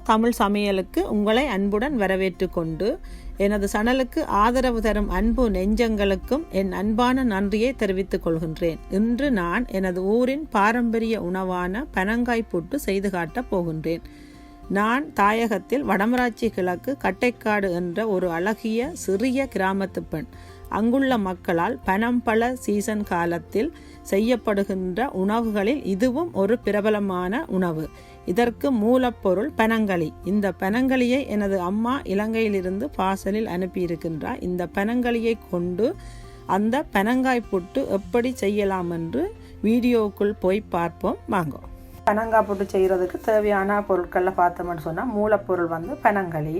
தமிழ் சமையலுக்கு உங்களை அன்புடன் வரவேற்று கொண்டு எனது சனலுக்கு ஆதரவு தரும் அன்பு நெஞ்சங்களுக்கும் என் அன்பான நன்றியை தெரிவித்துக் கொள்கின்றேன். இன்று நான் எனது ஊரின் பாரம்பரிய உணவான பனங்காய் புட்டு செய்து காட்டப் போகின்றேன். நான் தாயகத்தில் வடமராட்சி கிழக்கு கட்டைக்காடு என்ற ஒரு அழகிய சிறிய கிராமத்து பெண். அங்குள்ள மக்களால் பனம்பழ சீசன் காலத்தில் செய்யப்படுகின்ற உணவுகளில் இதுவும் ஒரு பிரபலமான உணவு. இதற்கு மூலப்பொருள் பனங்களி. இந்த பனங்களியை எனது அம்மா இலங்கையிலிருந்து பார்சலில் அனுப்பியிருக்கின்றார். இந்த பனங்களியை கொண்டு அந்த பனங்காய் புட்டு எப்படி செய்யலாம் என்று வீடியோவுக்குள் போய் பார்ப்போம் வாங்க. பனங்காய் புட்டு செய்கிறதுக்கு தேவையான பொருட்களில் பார்த்தோம்னு சொன்னால் மூலப்பொருள் பனங்களி.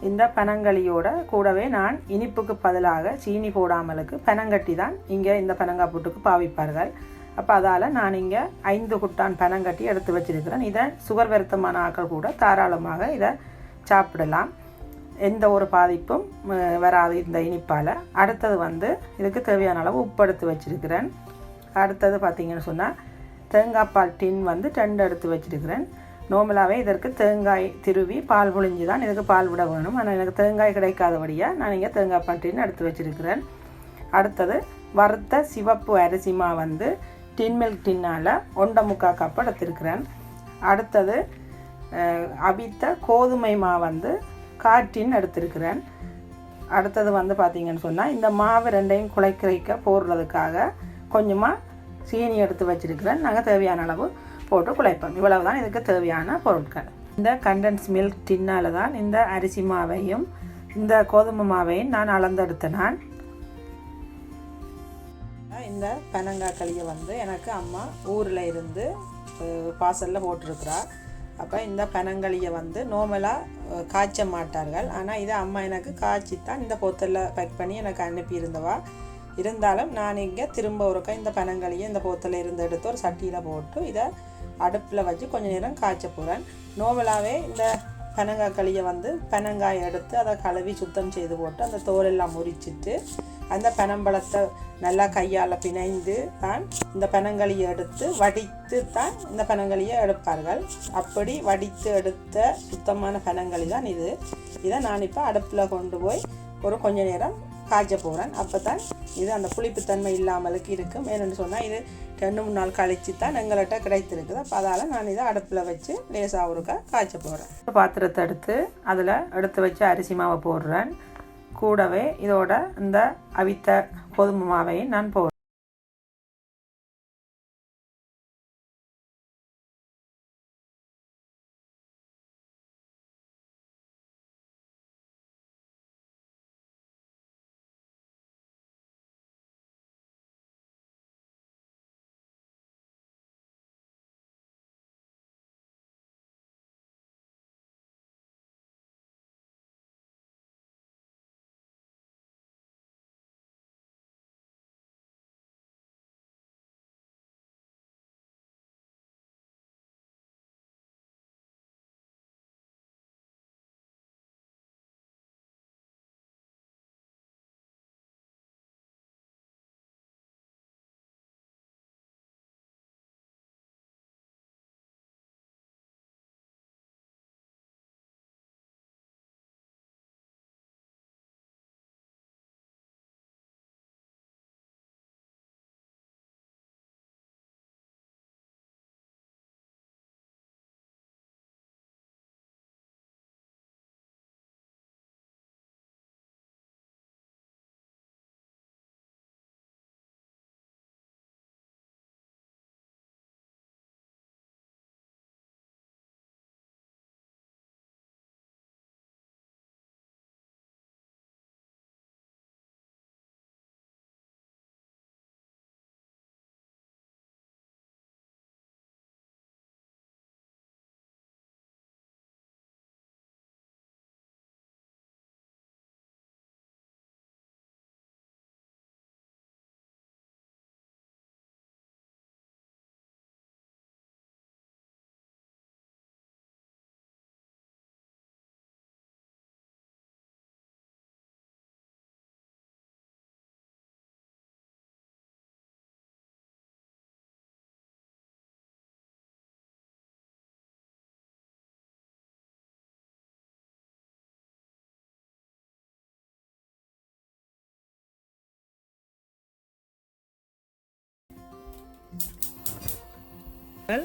இந்த பனங்களியோட கூடவே நான் இனிப்புக்கு பதிலாக சீனி போடாமலுக்கு பனங்கட்டி தான் இங்கே இந்த பனங்காய் புட்டுக்கு பாவிப்பார்கள். அப்போ அதால் நான் இங்கே 5 குட்டான் பனங்கட்டி எடுத்து வச்சிருக்கிறேன். இதை சுகர் வருத்தமான ஆட்கள் கூட தாராளமாக இதை சாப்பிடலாம். எந்த ஒரு பாதிப்பும் வராது இந்த இனிப்பால். அடுத்தது இதுக்கு தேவையான அளவு உப்பு எடுத்து வச்சிருக்கிறேன். அடுத்தது பார்த்திங்கன்னு சொன்னால் தேங்காய் பால் டின் 2 எடுத்து வச்சிருக்கிறேன். நார்மலாகவே இதற்கு தேங்காய் திருவி பால் புழிஞ்சு தான் இதுக்கு பால் விட வேணும். ஆனால் எனக்கு தேங்காய் கிடைக்காதபடியாக நான் இங்கே தேங்காய் பால் டின் எடுத்து வச்சிருக்கிறேன். அடுத்தது வறுத்த சிவப்பு அரிசி மா டின் மில்க் டின்னால் 1.25 கப் எடுத்திருக்கிறேன். அடுத்தது அவித்த கோதுமை மா 1/4 டின் எடுத்திருக்கிறேன். அடுத்தது பார்த்திங்கன்னு சொன்னால் இந்த மாவு ரெண்டையும் குழைக்க போடுறதுக்காக கொஞ்சமாக சீனி எடுத்து வச்சிருக்கிறேன். நாங்கள் தேவையான அளவு போட்டு குழைப்போம். இவ்வளவு தான் இதுக்கு தேவையான பொருட்கள். இந்த கண்டன்ஸ் மில்க் டின்னால் தான் இந்த அரிசி மாவையும் இந்த கோதுமை மாவையும் நான் அளந்தெடுத்தேன். இந்த பனங்காய் களியை எனக்கு அம்மா ஊரில் இருந்து பார்சலில் போட்டிருக்கிறா. அப்போ இந்த பனங்களியை நார்மலாக காய்ச்ச மாட்டார்கள். ஆனால் இதை அம்மா எனக்கு காய்ச்சி தான் இந்த போத்தலில் பேக் பண்ணி எனக்கு அனுப்பியிருந்தவா. இருந்தாலும் நான் இங்கே திரும்ப ஒருக்கா இந்த பனங்களியை இந்த போத்தலில் இருந்து எடுத்து ஒரு சட்டியில் போட்டு இதை அடுப்பில் வச்சு கொஞ்சம் நேரம் காய்ச்ச போகிறேன். நார்மலாகவே இந்த பனங்காய் களியை பனங்காய் எடுத்து அதை கழுவி சுத்தம் செய்து போட்டு அந்த தோலெல்லாம் முறிச்சிட்டு அந்த பனம்பழத்தை நல்லா கையால் பிணைந்து தான் இந்த பனங்களியை எடுத்து வடித்து தான் இந்த பனங்களியை எடுப்பார்கள். அப்படி வடித்து எடுத்த சுத்தமான பனங்களி தான் இது. இதை நான் இப்போ அடுப்பில் கொண்டு போய் ஒரு கொஞ்ச நேரம் காய்ச்ச போகிறேன். அப்போ தான் இது அந்த புளிப்புத்தன்மை இல்லாமலுக்கு இருக்கும். ஏன்னு சொன்னால் இது 2-3 நாள் கழித்து தான் எங்கள்கிட்ட கிடைத்திருக்குது. அப்போ அதால் நான் இதை அடுப்பில் வச்சு லேசாக ஒருக்கா காய்ச்ச போகிறேன். பாத்திரத்தை எடுத்து அதில் எடுத்து வச்சு அரிசி மாவை போடுறேன். கூடவே இதோட இந்த அவித்த கோதுமை மாவையும் நான் போடுறேன்.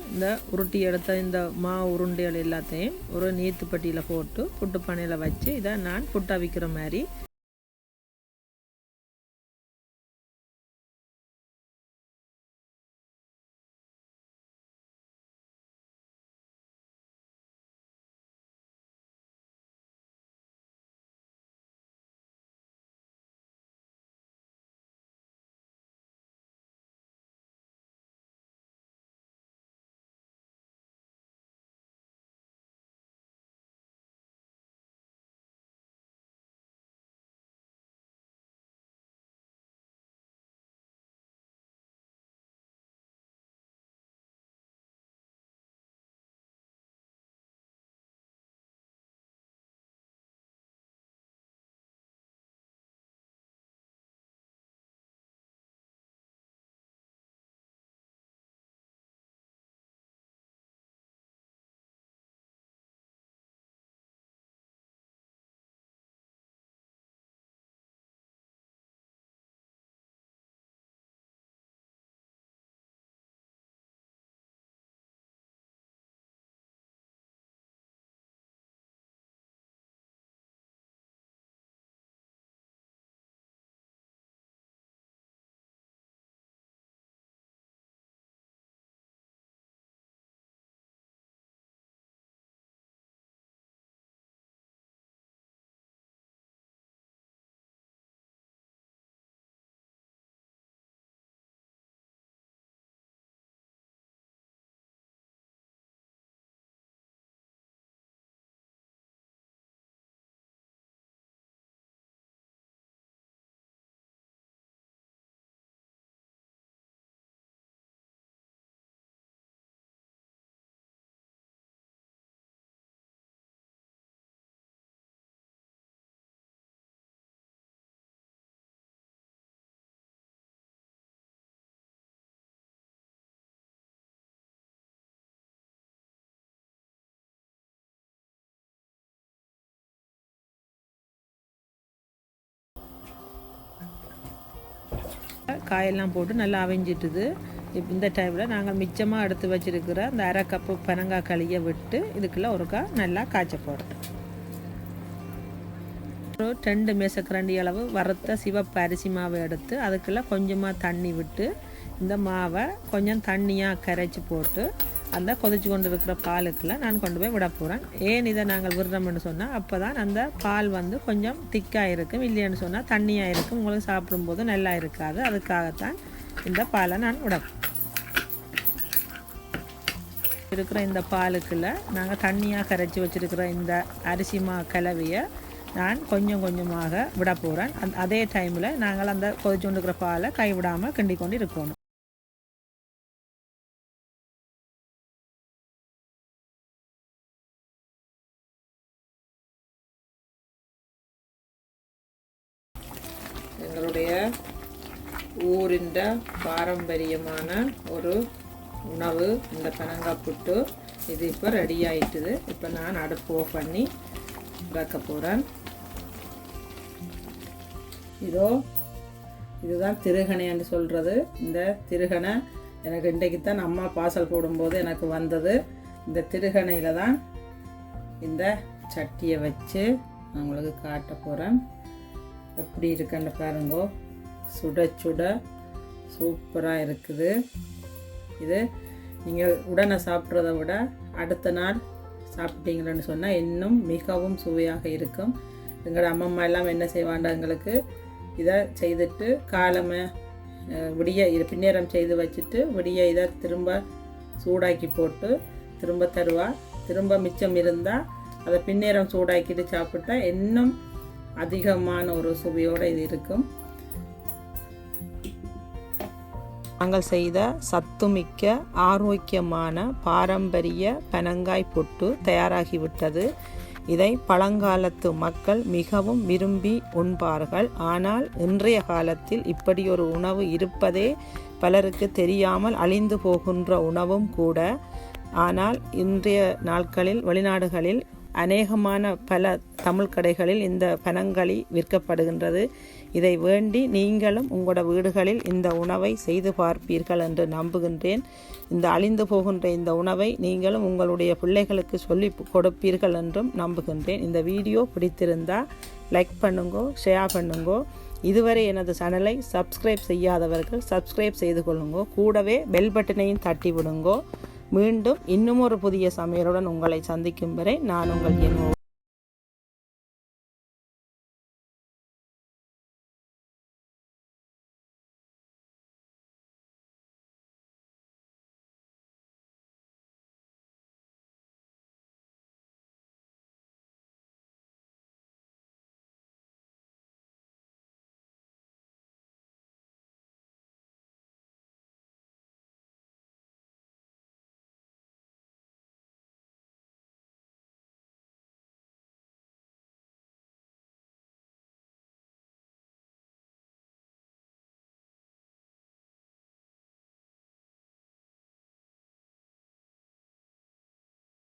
இந்த உருட்டி எடுத்த இந்த உருண்டைகள் எல்லாத்தையும் ஒரு நீத்துப்பட்டியில் போட்டு புட்டு பானையில் வச்சு இதை நான் புட்டா விற்கிற மாதிரி காயெல்லாம் போட்டு நல்லா அவிஞ்சிட்டுது. இந்த டைமில் நாங்கள் மிச்சமாக எடுத்து வச்சுருக்கிற அந்த அரை கப்பு பனங்காய் களியை விட்டு இதுக்குள்ளே ஒருக்கா நல்லா காய்ச்ச போடுறோம். ஒரு 2 மேசக்கரண்டி அளவு வறுத்த சிவப்பு அரிசி மாவை எடுத்து அதுக்குள்ளே கொஞ்சமாக தண்ணி விட்டு இந்த மாவை கொஞ்சம் தண்ணியாக கரைச்சி போட்டு அந்த கொதிச்சு கொண்டு இருக்கிற பாலுக்குள்ளே நான் கொண்டு போய் விட போகிறேன். ஏன் இதை நாங்கள் விடுறோம்னு சொன்னால் அப்போ தான் அந்த பால் வந்து கொஞ்சம் திக்காக இருக்கும், இல்லைன்னு சொன்னால் தண்ணியாக இருக்கும், உங்களுக்கு சாப்பிடும்போது நல்லா இருக்காது. அதுக்காகத்தான் இந்த பாலை நான் விட இருக்கிற இந்த பாலுக்குள்ளே நாங்கள் தண்ணியாக கரைச்சி வச்சுருக்கிற இந்த அரிசி மா கலவையை நான் கொஞ்சம் கொஞ்சமாக விட போகிறேன். அதே டைமில் நாங்கள் அந்த கொதிச்சு கொண்டு இருக்கிற பாலை கைவிடாமல் கிண்டி கொண்டு இருக்கணும். எங்களுடைய ஊரின் பாரம்பரியமான ஒரு உணவு இந்த பனங்காய் புட்டு. இது இப்போ ரெடி ஆயிட்டுது. இப்போ நான் அடுப்பு ஆஃப் பண்ணி இறக்க போகிறேன். இதுதான் திருகணைன்னு சொல்கிறது. இந்த திருகணை எனக்கு இன்றைக்கு தான் அம்மா பாசல் போடும்போது எனக்கு வந்தது. இந்த திருகணையில் தான் இந்த சட்டியை வச்சு நான் உங்களுக்கு காட்ட போகிறேன். எப்படி இருக்குன்னு பாருங்கோ. சுட சுட சூப்பராக இருக்குது. இது நீங்கள் உடனே சாப்பிட்றத விட அடுத்த நாள் சாப்பிட்டீங்களன்னு சொன்னால் இன்னும் மிகவும் சுவையாக இருக்கும். எங்களோட அம்மம்மா எல்லாம் என்ன செய்வாண்டா, எங்களுக்கு இதை செய்துட்டு காலமே விடிய பின்னேரம் செய்து வச்சுட்டு விடிய இதை திரும்ப சூடாக்கி போட்டு திரும்ப தருவா. திரும்ப மிச்சம் இருந்தால் அதை பின்னேரம் சூடாக்கிட்டு சாப்பிட்டா இன்னும் அதிகமான ஒரு சுவையோடு இது இருக்கும். நாங்கள் செய்த சத்துமிக்க ஆரோக்கியமான பாரம்பரிய பனங்காய் புட்டு தயாராகிவிட்டது. இதை பழங்காலத்து மக்கள் மிகவும் விரும்பி உண்பார்கள். ஆனால் இன்றைய காலத்தில் இப்படி ஒரு உணவு இருப்பதே பலருக்கு தெரியாமல் அழிந்து போகின்ற உணவும் கூட. ஆனால் இன்றைய நாட்களில் வெளிநாடுகளில் அநேகமான பல தமிழ் கடைகளில் இந்த பனங்களி விற்கப்படுகின்றது. இதை வேண்டி நீங்களும் உங்களோட வீடுகளில் இந்த உணவை செய்து பார்ப்பீர்கள் என்று நம்புகின்றேன். இந்த அழிந்து போகின்ற இந்த உணவை நீங்களும் உங்களுடைய பிள்ளைகளுக்கு சொல்லி கொடுப்பீர்கள் என்றும் நம்புகின்றேன். இந்த வீடியோ பிடித்திருந்தால் லைக் பண்ணுங்கோ, ஷேர் பண்ணுங்கோ. இதுவரை எனது சேனலை சப்ஸ்கிரைப் செய்யாதவர்கள் சப்ஸ்கிரைப் செய்து கொள்ளுங்கோ. கூடவே பெல் பட்டனையும் தட்டி விடுங்கோ. மீண்டும் இன்னும் ஒரு புதிய சமையலுடன் உங்களை சந்திக்கும் வரை நான் உங்கள்